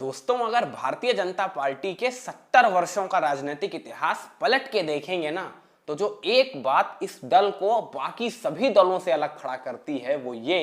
दोस्तों, अगर भारतीय जनता पार्टी के 70 वर्षों का राजनीतिक इतिहास पलट के देखेंगे ना, तो जो एक बात इस दल को बाकी सभी दलों से अलग खड़ा करती है वो ये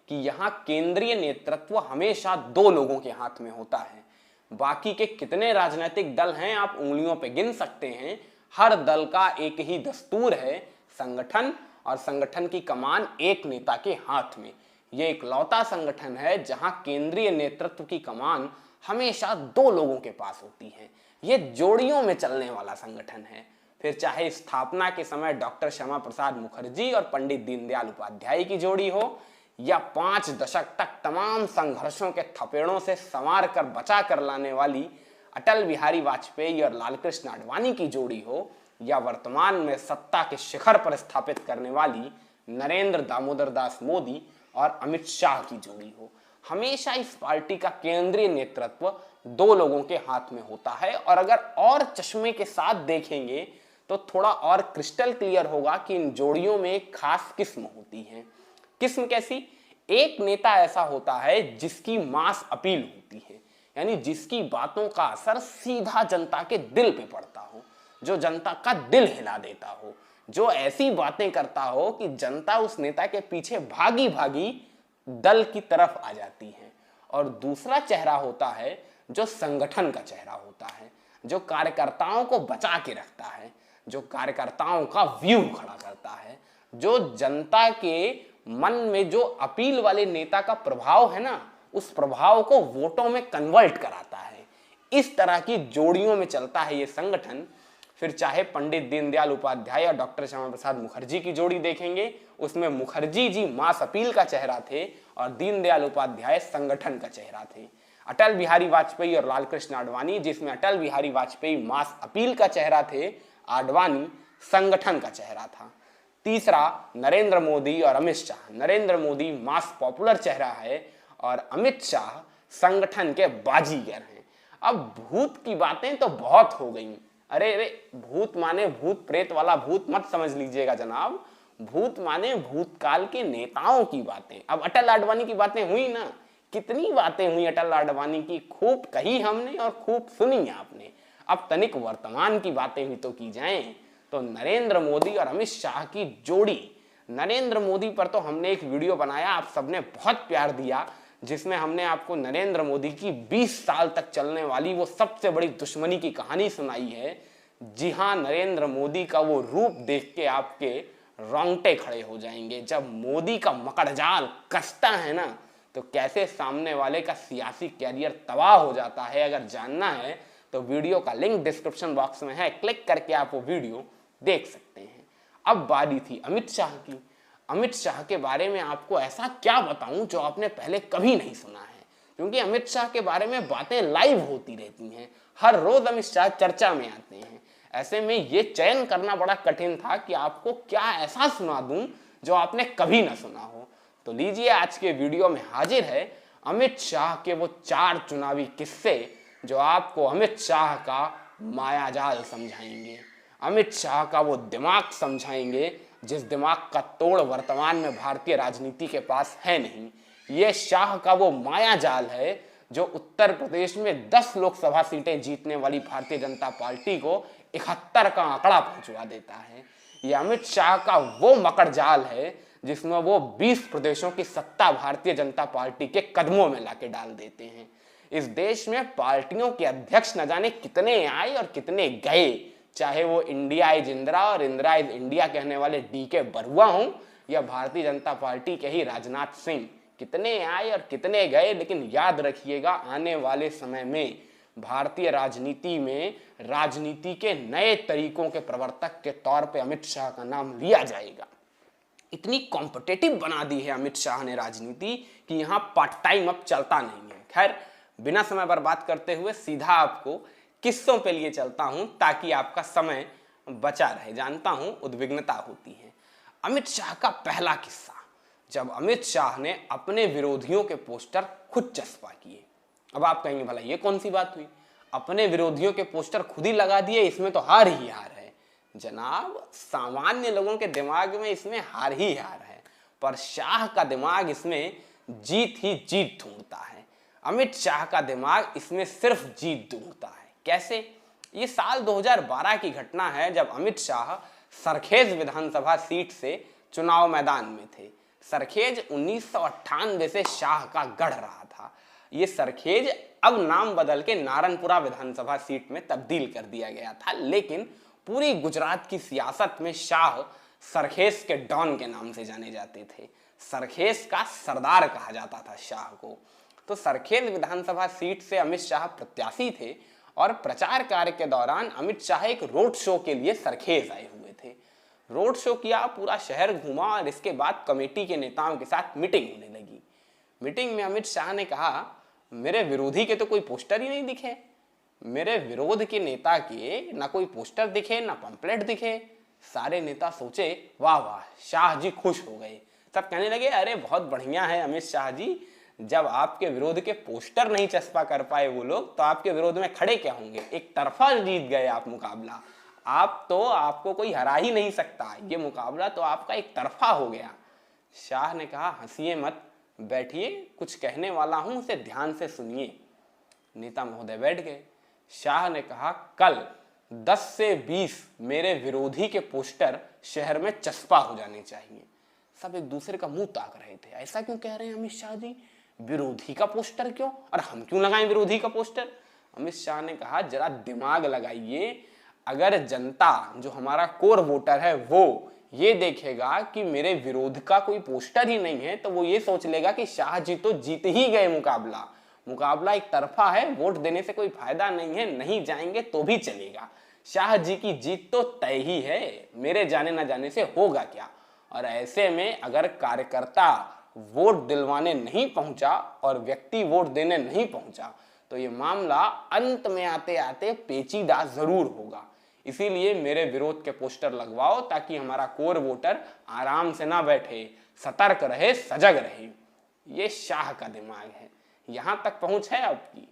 कि यहाँ केंद्रीय नेतृत्व हमेशा दो लोगों के हाथ में होता है। बाकी के कितने राजनीतिक दल हैं आप उंगलियों पे गिन सकते हैं। हर दल का एक ही दस्तूर है, संगठन, और संगठन की कमान एक नेता के हाथ में। ये इकलौता संगठन है जहां केंद्रीय नेतृत्व की कमान हमेशा दो लोगों के पास होती है। ये जोड़ियों में चलने वाला संगठन है। फिर चाहे स्थापना के समय डॉक्टर श्यामा प्रसाद मुखर्जी और पंडित दीनदयाल उपाध्याय की जोड़ी हो, या 5 दशक तक तमाम संघर्षों के थपेड़ों से संवार कर बचा कर लाने वाली अटल बिहारी वाजपेयी और लालकृष्ण आडवाणी की जोड़ी हो, या वर्तमान में सत्ता के शिखर पर स्थापित करने वाली नरेंद्र दामोदर दास मोदी और अमित शाह की जोड़ी हो, हमेशा इस पार्टी का केंद्रीय नेतृत्व दो लोगों के हाथ में होता है। और अगर और चश्मे के साथ देखेंगे तो थोड़ा और क्रिस्टल क्लियर होगा कि इन जोड़ियों में एक खास किस्म होती है। किस्म कैसी? एक नेता ऐसा होता है जिसकी मास अपील होती है, यानी जिसकी बातों का असर सीधा जनता के दिल पे पड़ता हो, जो जनता का दिल हिला देता हो, जो ऐसी बातें करता हो कि जनता उस नेता के पीछे भागी भागी दल की तरफ आ जाती है। और दूसरा चेहरा होता है जो संगठन का चेहरा होता है, जो कार्यकर्ताओं को बचा के रखता है, जो कार्यकर्ताओं का व्यू खड़ा करता है, जो जनता के मन में जो अपील वाले नेता का प्रभाव है ना, उस प्रभाव को वोटों में कन्वर्ट कराता है। इस तरह की जोड़ियों में चलता है ये संगठन। फिर चाहे पंडित दीनदयाल उपाध्याय और डॉक्टर श्यामा प्रसाद मुखर्जी की जोड़ी देखेंगे, उसमें मुखर्जी जी मास अपील का चेहरा थे और दीनदयाल उपाध्याय संगठन का चेहरा थे। अटल बिहारी वाजपेयी और लालकृष्ण आडवाणी, जिसमें अटल बिहारी वाजपेयी मास अपील का चेहरा थे, आडवाणी संगठन का चेहरा था। तीसरा नरेंद्र मोदी और अमित शाह। नरेंद्र मोदी मास पॉपुलर चेहरा है और अमित शाह संगठन के बाजीगर हैं। अब भूत की बातें तो बहुत हो गई। अरे भूत माने भूत प्रेत वाला भूत मत समझ लीजिएगा जनाब। भूत माने भूतकाल के नेताओं की बातें। अब अटल आडवाणी की बातें हुई ना, कितनी बातें हुई अटल आडवाणी की, खूब कही हमने और खूब सुनी आपने। अब तनिक वर्तमान की बातें भी तो की जाएं। तो नरेंद्र मोदी और अमित शाह की जोड़ी, नरेंद्र मोदी पर तो हमने एक वीडियो बनाया, आप सबने बहुत प्यार दिया, जिसमें हमने आपको नरेंद्र मोदी की 20 साल तक चलने वाली वो सबसे बड़ी दुश्मनी की कहानी सुनाई है। जी हाँ, नरेंद्र मोदी का वो रूप देख के आपके रोंगटे खड़े हो जाएंगे। जब मोदी का मकड़जाल कसता है ना, तो कैसे सामने वाले का सियासी कैरियर तबाह हो जाता है। अगर जानना है तो वीडियो का लिंक डिस्क्रिप्शन बॉक्स में है, क्लिक करके आप वो वीडियो देख सकते हैं। अब बारी थी अमित शाह की। अमित शाह के बारे में आपको ऐसा क्या बताऊं जो आपने पहले कभी नहीं सुना है, क्योंकि अमित शाह के बारे में बातें लाइव होती रहती हैं। हर रोज अमित शाह चर्चा में आते हैं। ऐसे में ये चयन करना बड़ा कठिन था कि आपको क्या ऐसा सुना दूं जो आपने कभी ना सुना हो। तो लीजिए, आज के वीडियो में हाजिर है अमित शाह के वो 4 चुनावी किस्से जो आपको अमित शाह का मायाजाल समझाएंगे, अमित शाह का वो दिमाग समझाएंगे जिस दिमाग का तोड़ वर्तमान में भारतीय राजनीति के पास है नहीं। ये शाह का वो मायाजाल है जो उत्तर प्रदेश में 10 लोकसभा सीटें जीतने वाली भारतीय जनता पार्टी को 71 का आंकड़ा पहुंचवा देता है। ये अमित शाह का वो मकड़जाल है जिसमें वो 20 प्रदेशों की सत्ता भारतीय जनता पार्टी के कदमों में लाके डाल देते हैं। इस देश में पार्टियों के अध्यक्ष न जाने कितने आए और कितने गए, चाहे वो इंडिया इज इंदिरा और इंदिरा इज इंडिया कहने वाले DK बरुआ हों, या भारतीय जनता पार्टी के ही राजनाथ सिंह। कितने आए और कितने गए, लेकिन याद रखिएगा आने वाले समय में भारतीय राजनीति में राजनीति के नए तरीकों के प्रवर्तक के तौर पे अमित शाह का नाम लिया जाएगा। इतनी कॉम्पिटिटिव बना दी है अमित शाह ने राजनीति कि यहाँ पार्ट टाइम अब चलता नहीं है। खैर, बिना समय बर्बाद करते हुए सीधा आपको किस्सों पे लिए चलता हूं ताकि आपका समय बचा रहे। जानता हूं उद्विग्नता होती है। अमित शाह का पहला किस्सा, जब अमित शाह ने अपने विरोधियों के पोस्टर खुद चस्पा किए। अब आप कहेंगे भला ये कौन सी बात हुई, अपने विरोधियों के पोस्टर खुद ही लगा दिए, इसमें तो हार ही हार है। जनाब, सामान्य लोगों के दिमाग में इसमें हार ही हार है, पर शाह का दिमाग इसमें जीत ही जीत ढूंढता है। अमित शाह का दिमाग इसमें सिर्फ जीत ढूंढता है। कैसे? ये साल 2012 की घटना है जब अमित शाह सरखेज विधानसभा सीट से चुनाव मैदान में थे। सरखेज 1998 से शाह का गढ़ रहा था। ये सरखेज अब नाम बदल के नारनपुरा विधानसभा सीट में तब्दील कर दिया गया था, लेकिन पूरी गुजरात की सियासत में शाह सरखेज के डॉन के नाम से जाने जाते थे। सरखेज का सरदार कहा जाता था शाह को। तो सरखेज विधानसभा सीट से अमित शाह प्रत्याशी थे और प्रचार कार्य के दौरान अमित शाह एक रोड शो के लिए सरखेज आए हुए थे। रोड शो किया, पूरा शहर घूमा और इसके बाद कमेटी के नेताओं के साथ मीटिंग होने लगी। मीटिंग में अमित शाह ने कहा, मेरे विरोधी के तो कोई पोस्टर ही नहीं दिखे, मेरे विरोध के नेता के ना कोई पोस्टर दिखे ना पंपलेट दिखे। सारे नेता सोचे वाह वाह, शाह जी खुश हो गए। सब कहने लगे अरे बहुत बढ़िया है अमित शाह जी, जब आपके विरोध के पोस्टर नहीं चस्पा कर पाए वो लोग, तो आपके विरोध में खड़े क्या होंगे। एक तरफा जीत गए आप मुकाबला, आपको कोई हरा ही नहीं सकता, ये मुकाबला तो आपका एक तरफा हो गया। शाह ने कहा हंसिए मत, बैठिए, कुछ कहने वाला हूं, उसे ध्यान से सुनिए। नेता महोदय बैठ गए। शाह ने कहा कल 10 से 20 मेरे विरोधी के पोस्टर शहर में चस्पा हो जाने चाहिए। सब एक दूसरे का मुंह ताक रहे थे, ऐसा क्यों कह रहे हैं अमित शाह जी, विरोधी का पोस्टर क्यों, और हम क्यों लगाएं विरोधी का पोस्टर। अमित शाह ने कहा जरा दिमाग लगाइए, अगर जनता जो हमारा कोर वोटर है वो ये देखेगा कि मेरे विरोध का कोई पोस्टर ही नहीं है, तो वो ये सोच लेगा कि शाह जी तो जीत ही गए मुकाबला एक तरफा है, वोट देने से कोई फायदा नहीं है, नहीं जाएंगे तो भी चलेगा, शाह जी की जीत तो तय ही है, मेरे जाने ना जाने से होगा क्या। और ऐसे में अगर कार्यकर्ता वोट दिलवाने नहीं पहुंचा और व्यक्ति वोट देने नहीं पहुंचा तो ये मामला अंत में आते आते पेचीदा जरूर होगा। इसीलिए मेरे विरोध के पोस्टर लगवाओ ताकि हमारा कोर वोटर आराम से ना बैठे, सतर्क रहे, सजग रहे। ये शाह का दिमाग है। यहां तक पहुंच है आपकी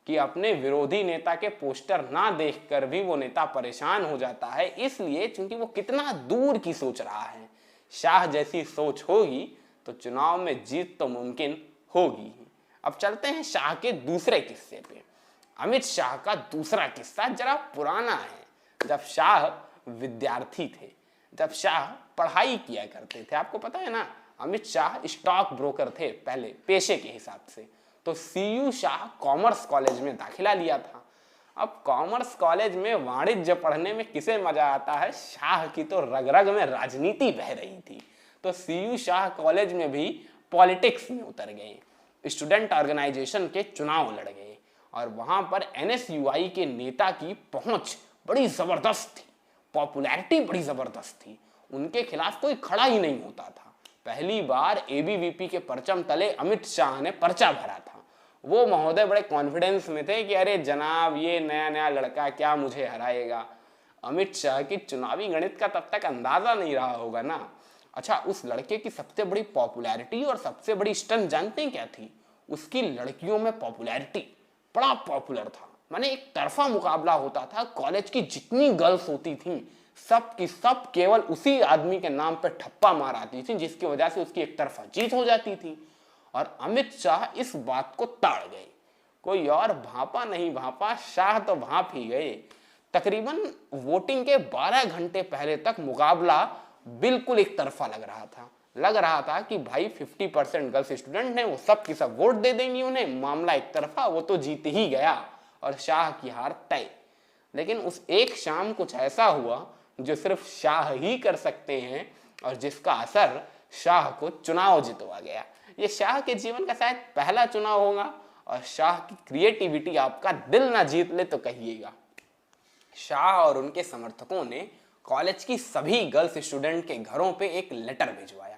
कि अपने विरोधी नेता के पोस्टर ना देखकर भी वो नेता परेशान हो जाता है, इसलिए क्योंकि वो कितना दूर की सोच रहा है। शाह जैसी सोच होगी तो चुनाव में जीत तो मुमकिन होगी। अब चलते हैं शाह के दूसरे किस्से पे। अमित शाह का दूसरा किस्सा जरा पुराना है। जब शाह विद्यार्थी थे, जब शाह पढ़ाई किया करते थे, आपको पता है ना, अमित शाह स्टॉक ब्रोकर थे पहले पेशे के हिसाब से। तो सीयू शाह कॉमर्स कॉलेज में दाखिला लिया था। अब कॉमर्स कॉलेज में वाणिज्य पढ़ने में किसे मजा आता है, शाह की तो रग रग में राजनीति बह रही थी। तो सीयू शाह कॉलेज में भी पॉलिटिक्स में उतर गए, स्टूडेंट ऑर्गेनाइजेशन के चुनाव लड़ गए और वहां पर एनएसयूआई के नेता की पहुंच बड़ी जबरदस्त थी, पॉपुलैरिटी बड़ी जबरदस्त थी, उनके खिलाफ कोई खड़ा ही नहीं होता था। पहली बार एबीवीपी के परचम तले अमित शाह ने पर्चा भरा था। वो महोदय बड़े कॉन्फिडेंस में थे कि अरे जनाब ये नया नया लड़का क्या मुझे हराएगा। अमित शाह की चुनावी गणित का तब तक अंदाजा नहीं रहा होगा ना। अच्छा, उस लड़के की सबसे बड़ी पॉपुलैरिटी और सबसे बड़ी स्टंट जानते हैं क्या थी? उसकी लड़कियों में पॉपुलैरिटी, बड़ा पॉपुलर था, माने एक तरफा मुकाबला होता था। कॉलेज की जितनी गर्ल्स होती थी सब की सब केवल उसी आदमी के नाम पे ठप्पा मार आती थी, जिसकी वजह से उसकी एक तरफा जीत हो जाती थी। और अमित शाह इस बात को ताड़ गए, कोई और भांपा नहीं भांपा, शाह तो भांप ही गए। तकरीबन वोटिंग के 12 घंटे पहले तक मुकाबला बिल्कुल एक तरफा लग रहा था कि भाई 50% गर्ल्स स्टूडेंट हैं, वो सब की सब वोट दे देंगी उन्हें, मामला एक तरफा, वो तो जीत ही गया और शाह की हार तय। लेकिन उस एक शाम कुछ ऐसा हुआ जो सिर्फ शाह ही कर सकते हैं और जिसका असर शाह को चुनाव जितवा गया। ये शाह के जीवन का शायद पहला चुनाव होगा और शाह की क्रिएटिविटी आपका दिल ना जीत ले तो कहिएगा। शाह और उनके समर्थकों ने कॉलेज की सभी गर्ल्स स्टूडेंट के घरों पे एक लेटर भिजवाया,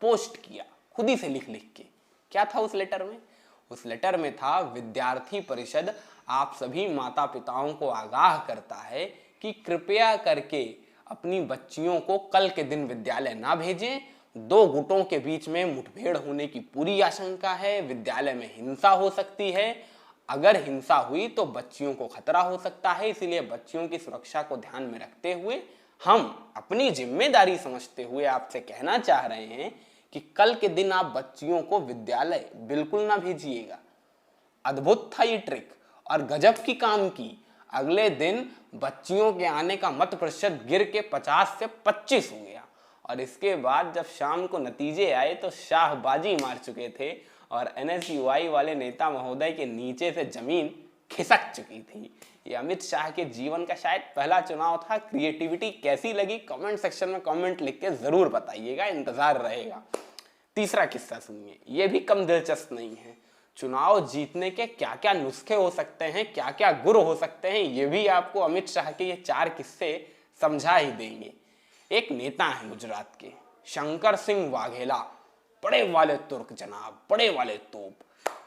पोस्ट किया, खुद ही से लिख के। क्या था उस लेटर में? उस लेटर में था, विद्यार्थी परिषद आप सभी माता पिताओं को आगाह करता है कि कृपया करके अपनी बच्चियों को कल के दिन विद्यालय ना भेजें। 2 गुटों के बीच में मुठभेड़ होने की पूरी आशंका है, विद्यालय में हिंसा हो सकती है, अगर हिंसा हुई तो बच्चियों को खतरा हो सकता है, इसीलिए बच्चियों की सुरक्षा को ध्यान में रखते हुए हम अपनी जिम्मेदारी समझते हुए आपसे कहना चाह रहे हैं कि कल के दिन आप बच्चियों को विद्यालय बिल्कुल ना भेजिएगा। अद्भुत था ये ट्रिक और गजब की काम की। अगले दिन बच्चियों के आने का मत प्रतिशत गिर के 50 से 25 हो गया और इसके बाद जब शाम को नतीजे आए तो शाह बाजी मार चुके थे और एनएसयूआई वाले नेता महोदय के नीचे से जमीन खिसक चुकी थी। ये अमित शाह के जीवन का शायद पहला चुनाव था। क्रिएटिविटी कैसी लगी कमेंट सेक्शन में कमेंट लिख के जरूर बताइएगा, इंतजार रहेगा। तीसरा किस्सा सुनिए, ये भी कम दिलचस्प नहीं है। चुनाव जीतने के क्या क्या नुस्खे हो सकते हैं, क्या क्या गुर हो सकते हैं, ये भी आपको अमित शाह के ये 4 किस्से समझा ही देंगे। एक नेता है गुजरात के, शंकर सिंह वाघेला, बड़े वाले तुर्क जनाब, बड़े वाले तोप।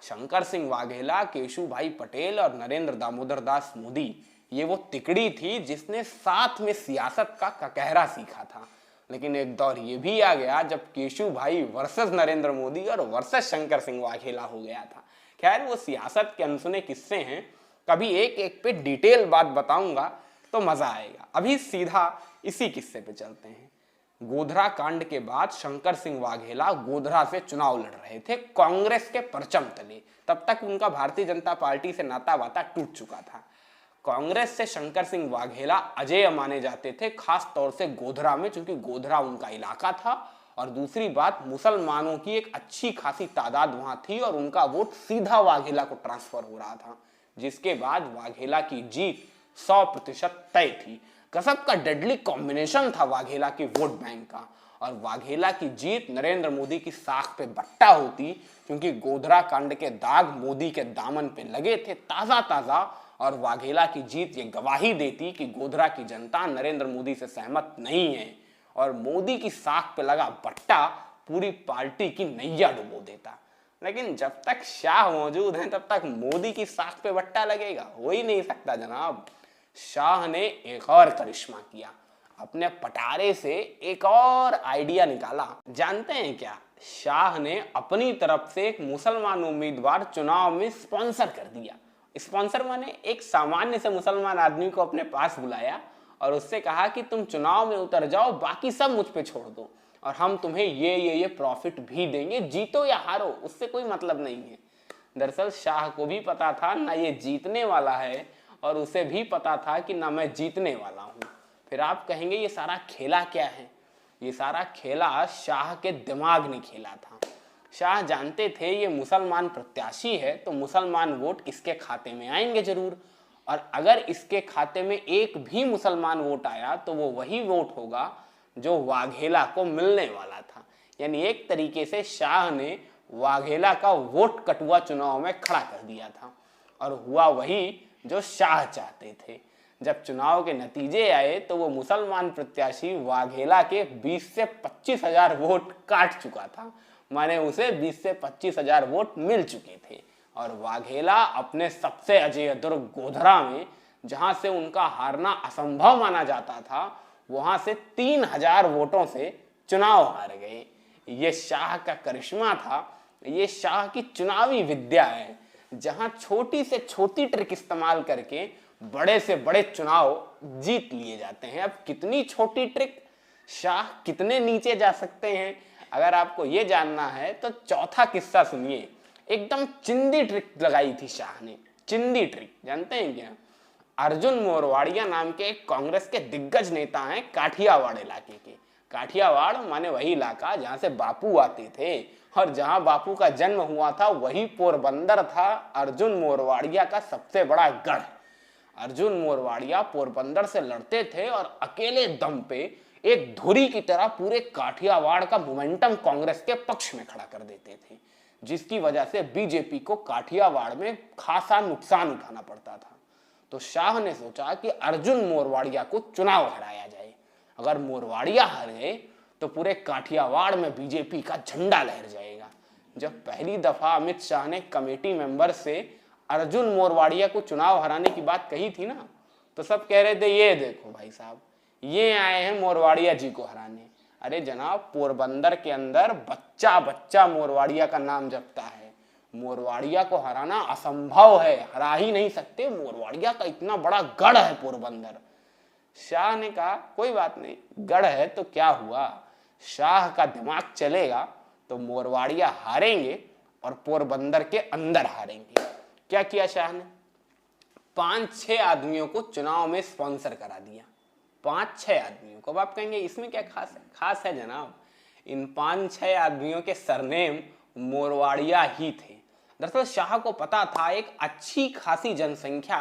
शंकर सिंह वाघेला, केशु भाई पटेल और नरेंद्र दामोदर दास मोदी, ये वो तिकड़ी थी जिसने साथ में सियासत का ककहरा सीखा था। लेकिन एक दौर ये भी आ गया जब केशु भाई वर्सेस नरेंद्र मोदी और वर्सेस शंकर सिंह वाघेला हो गया था। खैर वो सियासत के अनसुने किस्से हैं, कभी एक एक पे डिटेल बात बताऊंगा तो मजा आएगा। अभी सीधा इसी किस्से पे चलते हैं। गोधरा कांड के बाद शंकर सिंह वाघेला गोधरा से चुनाव लड़ रहे थे कांग्रेस के परचम तले। तब तक उनका भारतीय जनता पार्टी से नाता वाता टूट चुका था। कांग्रेस से शंकर सिंह वाघेला अजेय माने जाते थे, खास तौर से गोधरा में, क्योंकि गोधरा उनका इलाका था और दूसरी बात मुसलमानों की एक अच्छी खासी तादाद वहां थी और उनका वोट सीधा वाघेला को ट्रांसफर हो रहा था, जिसके बाद वाघेला की जीत 100% तय थी। गजब का डेडली कॉम्बिनेशन था वाघेला के वोट बैंक का और वाघेला की जीत नरेंद्र मोदी की साख पे बट्टा होती, क्योंकि गोधरा कांड के दाग मोदी के दामन पे लगे थे ताजा ताजा और वाघेला की जीत ये गवाही देती कि गोधरा की जनता नरेंद्र मोदी से सहमत नहीं है और मोदी की साख पे लगा बट्टा पूरी पार्टी की नैया डुबो देता। लेकिन जब तक शाह मौजूद हैं तब तक मोदी की साख पे बट्टा लगेगा, हो ही नहीं सकता जनाब। शाह ने एक और करिश्मा किया, अपने पटारे से एक और आइडिया निकाला। जानते हैं क्या? शाह ने अपनी तरफ से एक मुसलमान उम्मीदवार चुनाव में स्पॉन्सर कर दिया। स्पॉन्सर माने एक सामान्य से मुसलमान आदमी को अपने पास बुलाया और उससे कहा कि तुम चुनाव में उतर जाओ, बाकी सब मुझ पे छोड़ दो और हम तुम्हें ये प्रॉफिट भी देंगे, जीतो या हारो उससे कोई मतलब नहीं है। दरअसल शाह को भी पता था ना ये जीतने वाला है और उसे भी पता था कि ना मैं जीतने वाला हूँ। फिर आप कहेंगे ये सारा खेला क्या है? ये सारा खेला शाह के दिमाग ने खेला था। शाह जानते थे ये मुसलमान प्रत्याशी है तो मुसलमान वोट इसके खाते में आएंगे जरूर, और अगर इसके खाते में एक भी मुसलमान वोट आया तो वो वही वोट होगा जो वाघेला को मिलने वाला था। यानी एक तरीके से शाह ने वाघेला का वोट कटुआ चुनाव में खड़ा कर दिया था और हुआ वही जो शाह चाहते थे। जब चुनाव के नतीजे आए तो वो मुसलमान प्रत्याशी वाघेला के 20 से 25 हजार वोट काट चुका था, माने उसे 20 से 25 हजार वोट मिल चुके थे और वाघेला अपने सबसे अजेय दुर्ग गोधरा में, जहां से उनका हारना असंभव माना जाता था, वहां से 3000 वोटों से चुनाव हार गए। ये शाह का करिश्मा था, ये शाह की चुनावी विद्या है, जहां छोटी से छोटी ट्रिक इस्तेमाल करके बड़े से बड़े चुनाव जीत लिए जाते हैं। अब कितनी छोटी ट्रिक, शाह कितने नीचे जा सकते हैं, अगर आपको ये जानना है तो चौथा किस्सा सुनिए। एकदम चिंदी ट्रिक लगाई थी शाह ने। चिंदी ट्रिक जानते हैं क्या? अर्जुन मोरवाड़िया नाम के एक कांग्रेस के दिग्गज नेता हैं काठियावाड़ इलाके के। काठियावाड़ माने वही इलाका जहां से बापू आते थे और जहां बापू का जन्म हुआ था वही पोरबंदर था अर्जुन मोरवाड़िया का सबसे बड़ा गढ़। अर्जुन मोरवाड़िया पोरबंदर से लड़ते थे और अकेले दम पे एक धुरी की तरह पूरे काठियावाड़ का मोमेंटम कांग्रेस के पक्ष में खड़ा कर देते थे, जिसकी वजह से बीजेपी को काठियावाड़ में खासा नुकसान उठाना पड़ता था। तो शाह ने सोचा कि अर्जुन मोरवाड़िया को चुनाव हराया जाए। अगर मोरवाड़िया हार गए तो पूरे काठियावाड़ में बीजेपी का झंडा लहर जाएगा। जब पहली दफा अमित शाह ने कमेटी मेंबर से अर्जुन मोरवाड़िया को चुनाव हराने की बात कही थी ना, तो सब कह रहे थे ये देखो भाई साहब, ये आए हैं मोरवाड़िया जी को हराने। अरे जनाब, पोरबंदर के अंदर बच्चा बच्चा मोरवाड़िया का नाम जपता है। मोरवाड़िया को हराना असंभव है, हरा ही नहीं सकते। मोरवाड़िया का इतना बड़ा गढ़ है पोरबंदर। शाह ने कहा कोई बात नहीं, गढ़ है तो क्या हुआ, शाह का दिमाग चलेगा तो मोरवाड़िया हारेंगे और पोरबंदर के अंदर हारेंगे। क्या किया शाह ने? 5-6 आदमियों को चुनाव में स्पॉन्सर करा दिया। 5-6 आदमियों को। अब आप कहेंगे इसमें क्या खास है? खास है जनाब, इन 5-6 आदमियों के सरनेम मोरवाड़िया ही थे। दरअसल शाह को पता था एक अच्छी खासी जनसंख्या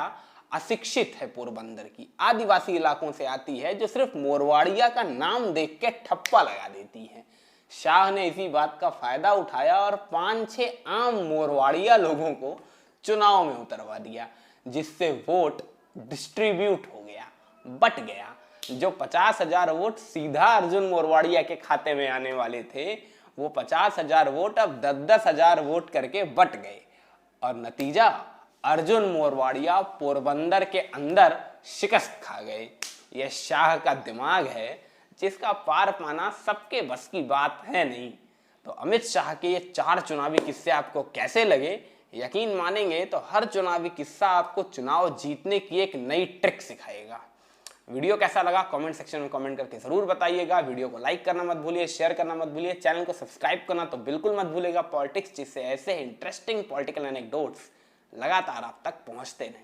अशिक्षित है पोरबंदर की, आदिवासी इलाकों से आती है, जो सिर्फ मोरवाड़िया का नाम देख के ठप्पा लगा देती है। शाह ने इसी बात का फायदा उठाया और 5-6 आम मोरवाड़िया लोगों को चुनाव में उतरवा दिया, जिससे वोट डिस्ट्रीब्यूट हो गया, बट गया। जो 50,000 वोट सीधा अर्जुन मोरवाड़िया के खाते में आने वाले थे, वो 50,000 वोट अब 10,000 वोट करके बट गए और नतीजा अर्जुन मोरवाड़िया पोरबंदर के अंदर शिकस्त खा गए। यह शाह का दिमाग है, जिसका पार पाना सबके बस की बात है नहीं। तो अमित शाह के ये 4 चुनावी किस्से आपको कैसे लगे? यकीन मानेंगे तो हर चुनावी किस्सा आपको चुनाव जीतने की एक नई ट्रिक सिखाएगा। वीडियो कैसा लगा कमेंट सेक्शन में कमेंट करके जरूर बताइएगा। वीडियो को लाइक करना मत भूलिए, शेयर करना मत भूलिए, चैनल को सब्सक्राइब करना तो बिल्कुल मत भूलिएगा पॉलिटिक्स, जिससे ऐसे इंटरेस्टिंग पॉलिटिकल एनेक्डोट्स लगातार आप तक पहुंचते रहें।